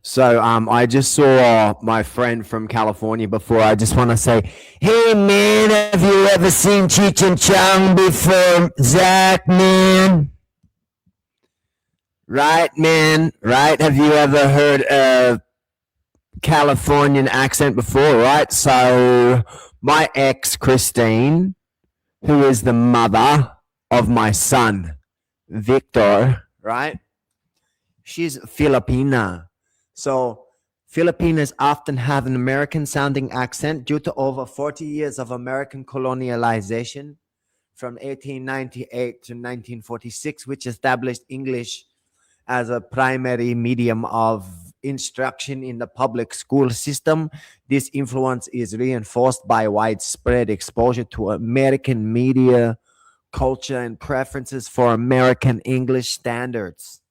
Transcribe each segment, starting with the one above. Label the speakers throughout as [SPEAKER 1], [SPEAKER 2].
[SPEAKER 1] So I just saw my friend from California before. I just want to say, hey man, have you ever seen Cheech and Chong before, Zach, man? Right, man. Right? Have you ever heard a Californian accent before? Right. So my ex Christine, who is the mother of my son Victor, right? She's Filipina. So Filipinos often have an American sounding accent due to over 40 years of American colonialization from 1898 to 1946, which established English as a primary medium of instruction in the public school system. This influence is reinforced by widespread exposure to American media, culture, and preferences for American English standards.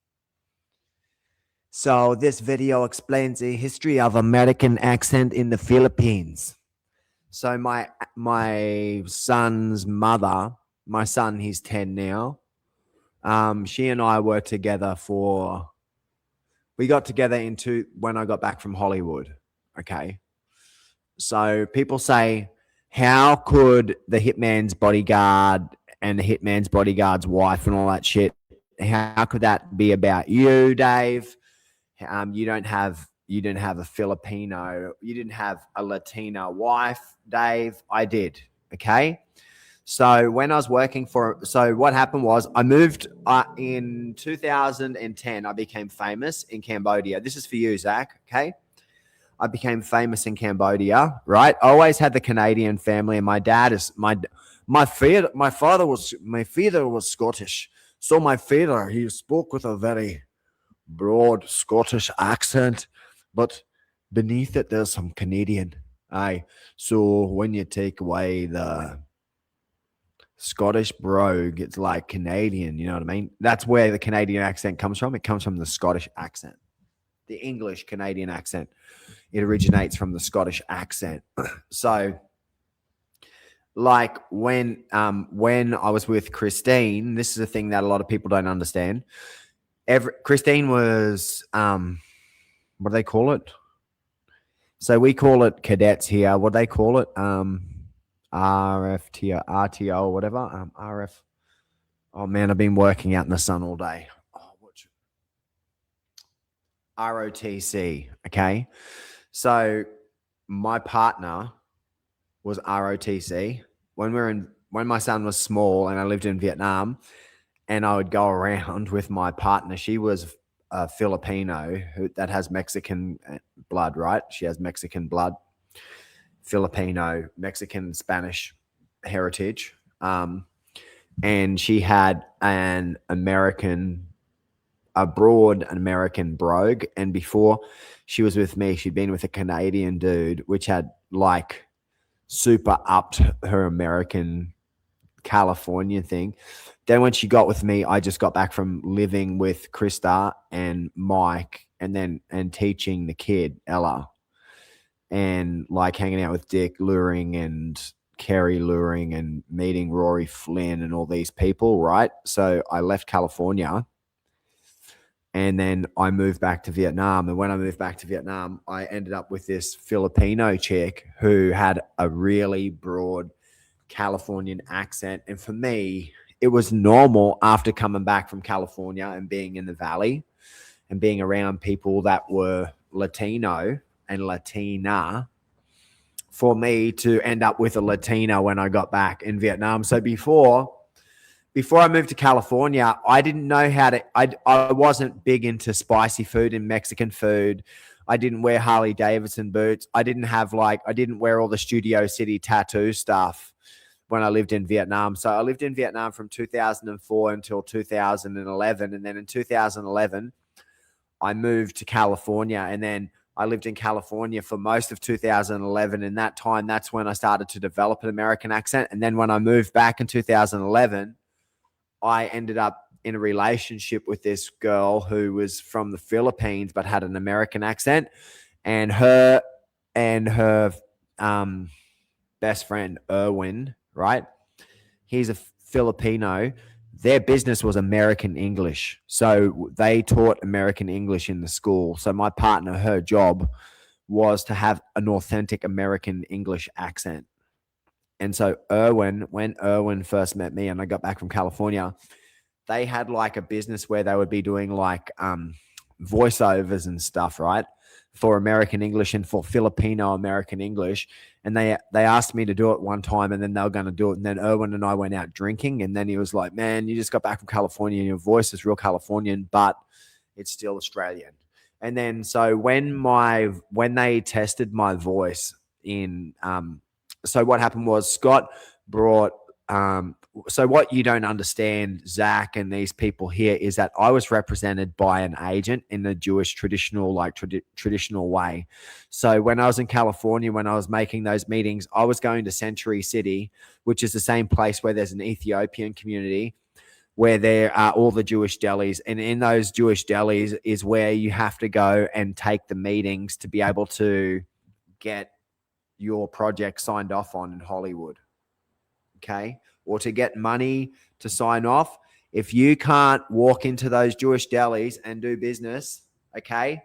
[SPEAKER 1] So this video explains the history of American accent in the Philippines. So my son's mother, my son, he's 10 now. She and I were together we got together into when I got back from Hollywood. Okay. So people say, how could the hitman's bodyguard and the hitman's bodyguard's wife and all that shit, how could that be about you, Dave? You didn't have a Filipino, you didn't have a Latina wife, Dave. I did. Okay. So when I was so what happened was I moved in 2010. I became famous in Cambodia. This is for you, Zach. Okay. I became famous in Cambodia, right? I always had the Canadian family, and my dad is my father was Scottish. So my father, he spoke with a very broad Scottish accent, but beneath it there's some Canadian. Aye. So when you take away the Scottish brogue, it's like Canadian, you know what I mean? That's where the Canadian accent comes from. It comes from the Scottish accent. The English Canadian accent. It originates from the Scottish accent. So like when I was with Christine, this is a thing that a lot of people don't understand. Christine was what do they call it? So we call it cadets here. What do they call it? RFT, RTO, whatever. RF. Oh man, I've been working out in the sun all day. Oh, ROTC. Okay. So my partner was ROTC when my son was small and I lived in Vietnam, and I would go around with my partner. She was a Filipino that has Mexican blood, right? She has Mexican blood, Filipino, Mexican, Spanish heritage. And she had a broad American brogue. And before she was with me, she'd been with a Canadian dude, which had like super upped her American California thing. Then when she got with me, I just got back from living with Krista and Mike and teaching the kid, Ella, and like hanging out with Dick Luring and Kerry Luring and meeting Rory Flynn and all these people, right? So I left California and then I moved back to Vietnam. And when I moved back to Vietnam, I ended up with this Filipino chick who had a really broad Californian accent. And for me, it was normal after coming back from California and being in the Valley and being around people that were Latino and Latina for me to end up with a Latina when I got back in Vietnam. So before I moved to California, I didn't know how to, I wasn't big into spicy food and Mexican food. I didn't wear Harley Davidson boots. I didn't wear all the Studio City tattoo stuff when I lived in Vietnam. So I lived in Vietnam from 2004 until 2011. And then in 2011, I moved to California, and then I lived in California for most of 2011. And that time, that's when I started to develop an American accent. And then when I moved back in 2011, I ended up in a relationship with this girl who was from the Philippines but had an American accent. And her best friend, Erwin, right? He's a Filipino their business was American English. So they taught American English in the school. So my partner, her job was to have an authentic American English accent. And so when Erwin first met me and I got back from California, they had like a business where they would be doing like voiceovers and stuff, right? For American English and for Filipino American English. And they asked me to do it one time, and then they were going to do it. And then Erwin and I went out drinking, and then he was like, man, you just got back from California and your voice is real Californian, but it's still Australian. And then so when they tested my voice in so what happened was Scott brought so what you don't understand, Zach, and these people here, is that I was represented by an agent in the Jewish traditional way. So when I was in California, when I was making those meetings, I was going to Century City, which is the same place where there's an Ethiopian community, where there are all the Jewish delis. And in those Jewish delis is where you have to go and take the meetings to be able to get your project signed off on in Hollywood. Okay. Or to get money to sign off. If you can't walk into those Jewish delis and do business, okay,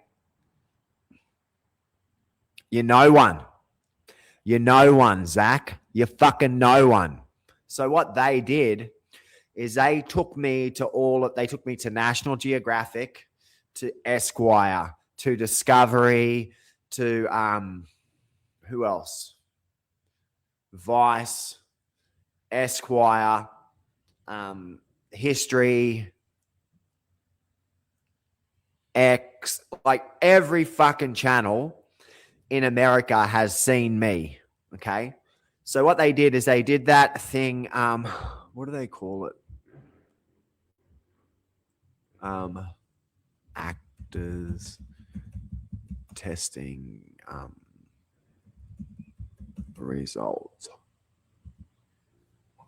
[SPEAKER 1] you're no one. You're no one, Zach. You're fucking no one. So what they did is they took me to National Geographic, to Esquire, to Discovery, to who else? Vice, Esquire, History, X, like every fucking channel in America has seen me. Okay. So what they did is they did that thing. What do they call it? Actors testing results.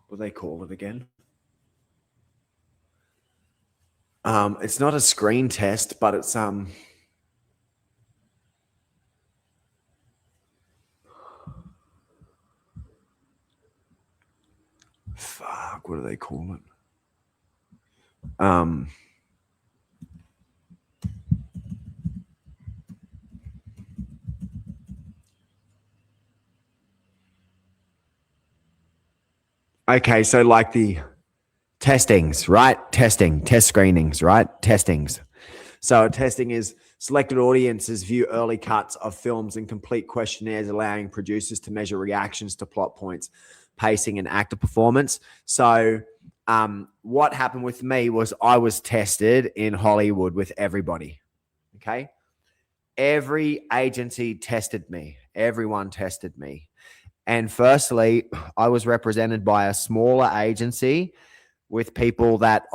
[SPEAKER 1] What do they call it again? It's not a screen test, but it's fuck, what do they call it? Okay, so like the testings, right? Test screenings, right? Testings. So testing is selected audiences view early cuts of films and complete questionnaires, allowing producers to measure reactions to plot points, pacing, and actor performance. So what happened with me was I was tested in Hollywood with everybody. Okay. Every agency tested me. Everyone tested me. And firstly, I was represented by a smaller agency with people that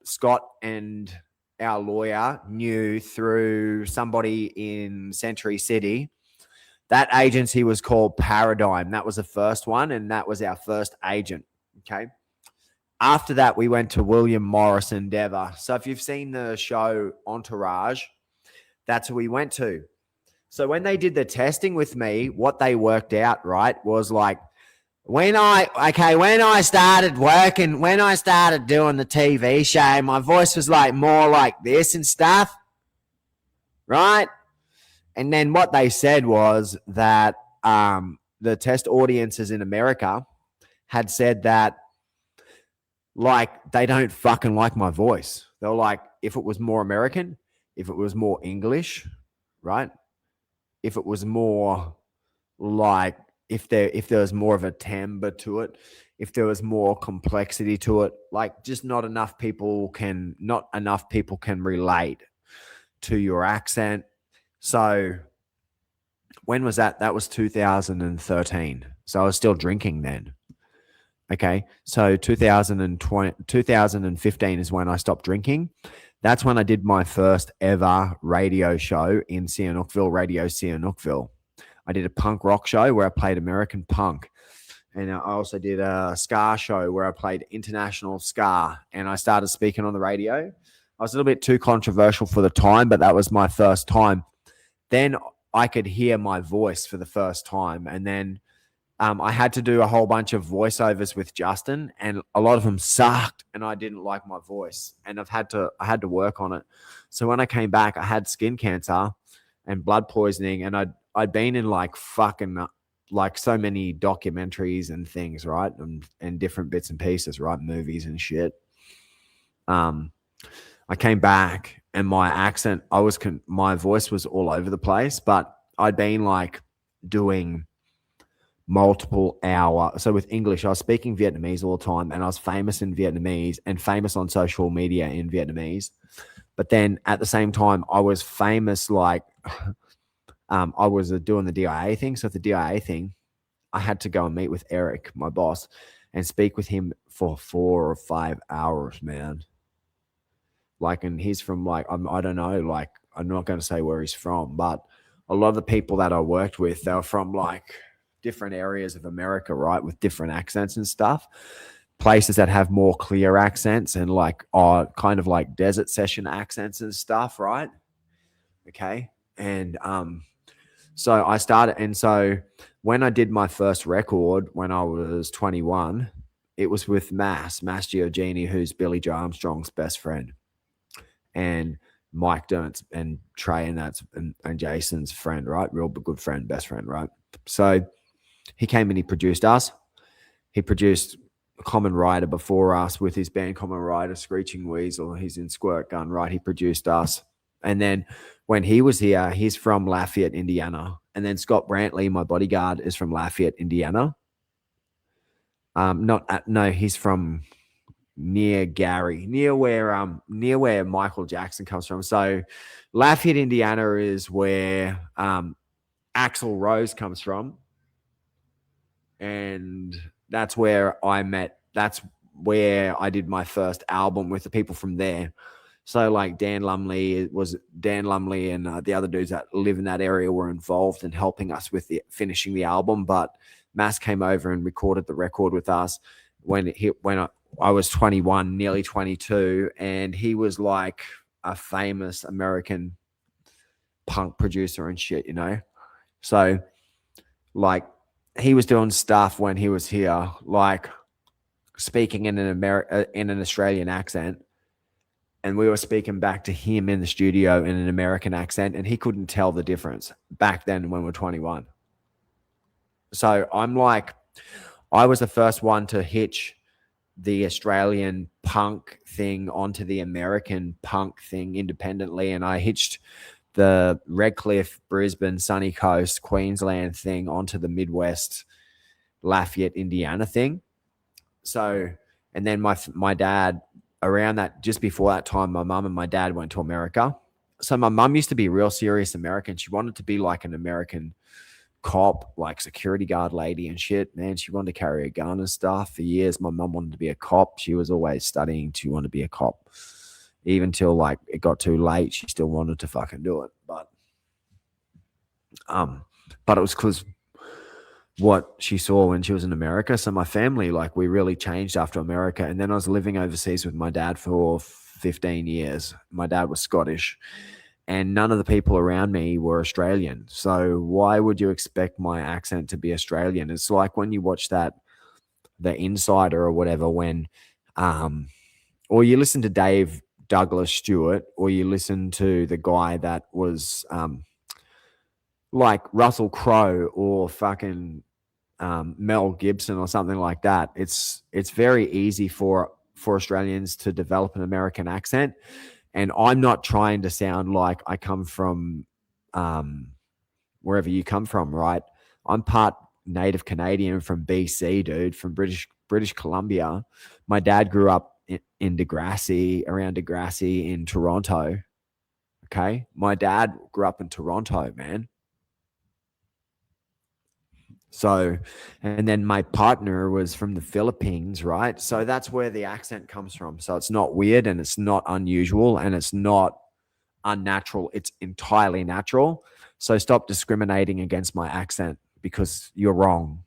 [SPEAKER 1] Scott and our lawyer knew through somebody in Century City. That agency was called Paradigm. That was the first one, and that was our first agent. Okay. After that, we went to William Morris Endeavor. So if you've seen the show Entourage, that's who we went to. So when they did the testing with me, what they worked out, right, was like, when I started working, when I started doing the TV show, my voice was like more like this and stuff, right? And then what they said was that the test audiences in America had said that, like, they don't fucking like my voice. They were like, if it was more American, if it was more English, right? If it was more like, if there was more of a timbre to it, if there was more complexity to it, like just not enough people can relate to your accent. So when was that? That was 2013. So I was still drinking then. Okay. So 2015 is when I stopped drinking. That's when I did my first ever radio show in Sihanoukville, Radio Sihanoukville. I did a punk rock show where I played American punk. And I also did a ska show where I played international ska. And I started speaking on the radio. I was a little bit too controversial for the time, but that was my first time. Then I could hear my voice for the first time. And then I had to do a whole bunch of voiceovers with Justin, and a lot of them sucked, and I didn't like my voice, and I had to work on it. So when I came back, I had skin cancer and blood poisoning, and I'd been in like fucking like so many documentaries and things, right, and different bits and pieces, right, movies and shit. I came back, and my accent, my voice was all over the place, but I'd been like doing multiple hour. So with English, I was speaking Vietnamese all the time, and I was famous in Vietnamese and famous on social media in Vietnamese. But then at the same time, I was famous like I was doing the DIA thing. So at the DIA thing, I had to go and meet with Eric, my boss, and speak with him for 4 or 5 hours, man. Like, and he's from like, I don't know, like, I'm not going to say where he's from, but a lot of the people that I worked with, they were from like different areas of America, right, with different accents and stuff. Places that have more clear accents and like kind of like desert session accents and stuff, right? Okay. And so I started, and so when I did my first record when I was 21, it was with Mass Giorgini, who's Billy Joe Armstrong's best friend, and Mike Durnt's and Trey and Jason's friend, right? Real good friend, best friend, right? So he came and he produced us. He produced Common Rider before us with his band Common Rider, Screeching Weasel. He's in Squirt Gun, right? He produced us. And then when he was here, he's from Lafayette, Indiana. And then Scott Brantley, my bodyguard, is from Lafayette, Indiana. He's from near Gary, near where Michael Jackson comes from. So Lafayette, Indiana is where Axl Rose comes from. And that's where that's where I did my first album with the people from there. So like Dan Lumley and the other dudes that live in that area were involved in helping us with finishing the album. But Mass came over and recorded the record with us when I was 21, nearly 22. And he was like a famous American punk producer and shit, you know? So like, he was doing stuff when he was here, like speaking in an Australian accent, and we were speaking back to him in the studio in an American accent, and he couldn't tell the difference back then when we were 21. So I'm like, I was the first one to hitch the Australian punk thing onto the American punk thing independently, and I hitched the Redcliffe, Brisbane, Sunny Coast, Queensland thing onto the Midwest, Lafayette, Indiana thing. So, and then my dad, around that, just before that time, my mum and my dad went to America. So my mum used to be a real serious American. She wanted to be like an American cop, like security guard lady and shit, man. She wanted to carry a gun and stuff for years. My mum wanted to be a cop. She was always studying to want to be a cop. Even till like it got too late, she still wanted to fucking do it. But it was because what she saw when she was in America. So my family, like, we really changed after America. And then I was living overseas with my dad for 15 years. My dad was Scottish, and none of the people around me were Australian. So why would you expect my accent to be Australian? It's like when you watch The Insider or whatever, when or you listen to Dave Douglas Stewart, or you listen to the guy that was like Russell Crowe or fucking Mel Gibson or something like that. It's very easy for Australians to develop an American accent. And I'm not trying to sound like I come from wherever you come from, right? I'm part Native Canadian from BC, dude, from British Columbia. My dad grew up in around Degrassi in Toronto. Okay. My dad grew up in Toronto, man. So, and then my partner was from the Philippines, right? So that's where the accent comes from. So it's not weird, and it's not unusual, and it's not unnatural. It's entirely natural. So stop discriminating against my accent, because you're wrong.